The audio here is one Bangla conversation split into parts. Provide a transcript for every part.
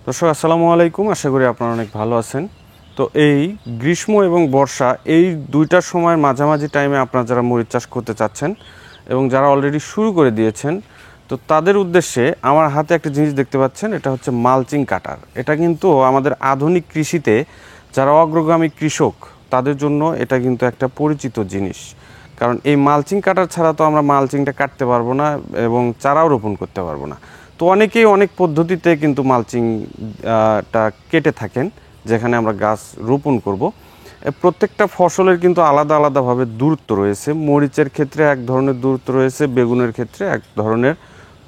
দর্শক আসসালামু আলাইকুম, আশা করি আপনারা অনেক ভালো আছেন। তো এই গ্রীষ্ম এবং বর্ষা এই দুইটার সময়ের মাঝামাঝি টাইমে আপনারা যারা মরিচ চাষ করতে চাচ্ছেন এবং যারা অলরেডি শুরু করে দিয়েছেন, তো তাদের উদ্দেশ্যে আমার হাতে একটা জিনিস দেখতে পাচ্ছেন, এটা হচ্ছে মালচিং কাটার। এটা কিন্তু আমাদের আধুনিক কৃষিতে যারা অগ্রগামী কৃষক তাদের জন্য এটা কিন্তু একটা পরিচিত জিনিস। কারণ এই মালচিং কাটার ছাড়া তো আমরা মালচিংটা কাটতে পারবো না এবং চারাও রোপণ করতে পারবো না। তো অনেকেই অনেক পদ্ধতিতে কিন্তু মালচিংটা কেটে থাকেন, যেখানে আমরা গাছ রোপণ করব। প্রত্যেকটা ফসলের কিন্তু আলাদা আলাদাভাবে দূরত্ব রয়েছে। মরিচের ক্ষেত্রে এক ধরনের দূরত্ব রয়েছে, বেগুনের ক্ষেত্রে এক ধরনের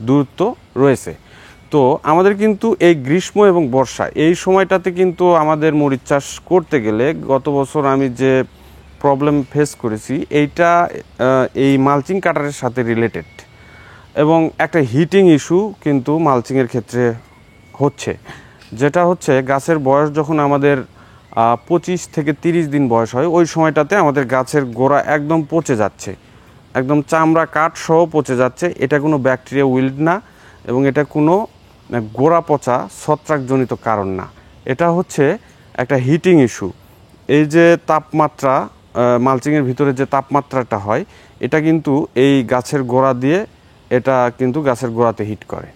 দূরত্ব রয়েছে। তো আমাদের কিন্তু এই গ্রীষ্ম এবং বর্ষা এই সময়টাতে কিন্তু আমাদের মরিচ চাষ করতে গেলে গত বছর আমি যে প্রবলেম ফেস করেছি এইটা এই মালচিং কাটারের সাথে রিলেটেড, এবং একটা হিটিং ইস্যু কিন্তু মালচিংয়ের ক্ষেত্রে হচ্ছে, যেটা হচ্ছে গাছের বয়স যখন আমাদের 25 থেকে 30 দিন বয়স হয়, ওই সময়টাতে আমাদের গাছের গোড়া একদম পচে যাচ্ছে, একদম চামড়া কাঠ সহ পচে যাচ্ছে। এটা কোনো ব্যাকটেরিয়া উইল্ড না এবং এটা কোনো গোড়া পচা ছত্রাকজনিত কারণ না, এটা হচ্ছে একটা হিটিং ইস্যু। এই যে তাপমাত্রা, মালচিংয়ের ভিতরে যে তাপমাত্রাটা হয়, এটা কিন্তু এই গাছের গোড়া দিয়ে এটা কিন্তু গাছের গোড়াতে হিট করে।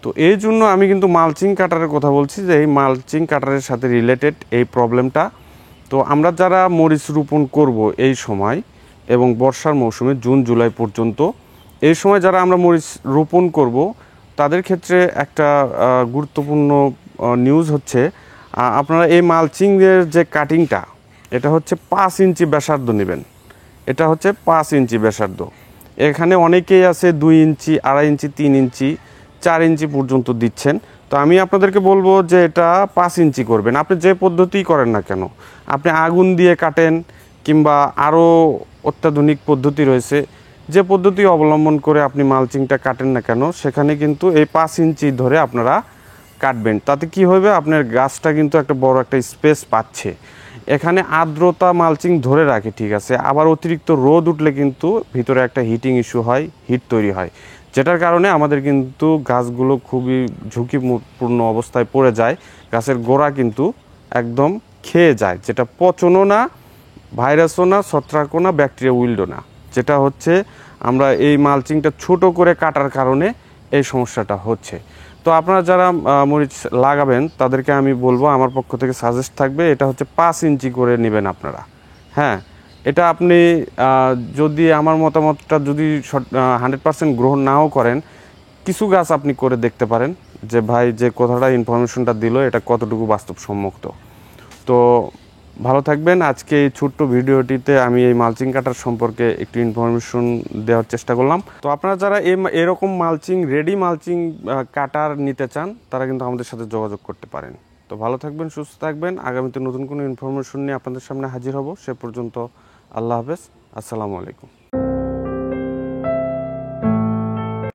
তো এই জন্য আমি কিন্তু মালচিং কাটারের কথা বলছি, যে এই মালচিং কাটারের সাথে রিলেটেড এই প্রবলেমটা। তো আমরা যারা মরিচ রোপণ করব এই সময় এবং বর্ষার মৌসুমে জুন জুলাই পর্যন্ত, এই সময় যারা আমরা মরিচ রোপণ করব তাদের ক্ষেত্রে একটা গুরুত্বপূর্ণ নিউজ হচ্ছে, আপনারা এই মালচিংয়ের যে কাটিংটা, এটা হচ্ছে 5 ইঞ্চি ব্যাসার্ধ নেবেন। এটা হচ্ছে 5 ইঞ্চি ব্যাসার্ধ। এখানে অনেকেই আছে 2 ইঞ্চি, 2.5 ইঞ্চি, 3 ইঞ্চি, 4 ইঞ্চি পর্যন্ত দিচ্ছেন। তো আমি আপনাদেরকে বলবো যে এটা 5 ইঞ্চি করবেন। আপনি যে পদ্ধতিই করেন না কেন, আপনি আগুন দিয়ে কাটেন কিংবা আরও অত্যাধুনিক পদ্ধতি রয়েছে, যে পদ্ধতি অবলম্বন করে আপনি মালচিংটা কাটেন না কেন, সেখানে কিন্তু এই 5 ইঞ্চি ধরে আপনারা কাটবেন। তাতে কি হবে, আপনার গাছটা কিন্তু একটা বড় একটা স্পেস পাচ্ছে। এখানে আর্দ্রতা মালচিং ধরে রাখে, ঠিক আছে, আবার অতিরিক্ত রোদ উঠলে কিন্তু ভিতরে একটা হিটিং ইস্যু হয়, হিট তৈরি হয়, যেটার কারণে আমাদের কিন্তু গাছগুলো খুবই ঝুঁকিপূর্ণ অবস্থায় পড়ে যায়। গাছের গোড়া কিন্তু একদম খেয়ে যায়, যেটা পচনও না, ভাইরাসও না, ছত্রাকও না, ব্যাকটেরিয়া উইল্ডও না। যেটা হচ্ছে আমরা এই মালচিংটা ছোট করে কাটার কারণে এই সমস্যাটা হচ্ছে। তো আপনারা যারা মরিচ লাগাবেন তাদেরকে আমি বলবো, আমার পক্ষ থেকে সাজেস্ট থাকবে, এটা হচ্ছে 5 ইঞ্চি করে নেবেন আপনারা। হ্যাঁ, এটা আপনি যদি আমার মতামতটা যদি 100% গ্রহণ নাও করেন, কিছু গাছ আপনি করে দেখতে পারেন যে ভাই যে কথাটা ইনফরমেশনটা দিল এটা কতটুকু বাস্তবসম্মত। তো ভালো থাকবেন। আজকে এই ছোট্ট ভিডিওটিতে আমি এই মালচিং কাটার সম্পর্কে একটু ইনফরমেশন দেওয়ার চেষ্টা করলাম। তো আপনারা যারা এরকম মালচিং, রেডি মালচিং কাটার নিতে চান, তারা কিন্তু আমাদের সাথে যোগাযোগ করতে পারেন। তো ভালো থাকবেন, সুস্থ থাকবেন। আগামীতে নতুন কোনো ইনফরমেশন নিয়ে আপনাদের সামনে হাজির হব। সে পর্যন্ত আল্লাহ হাফেজ, আসসালামু আলাইকুম।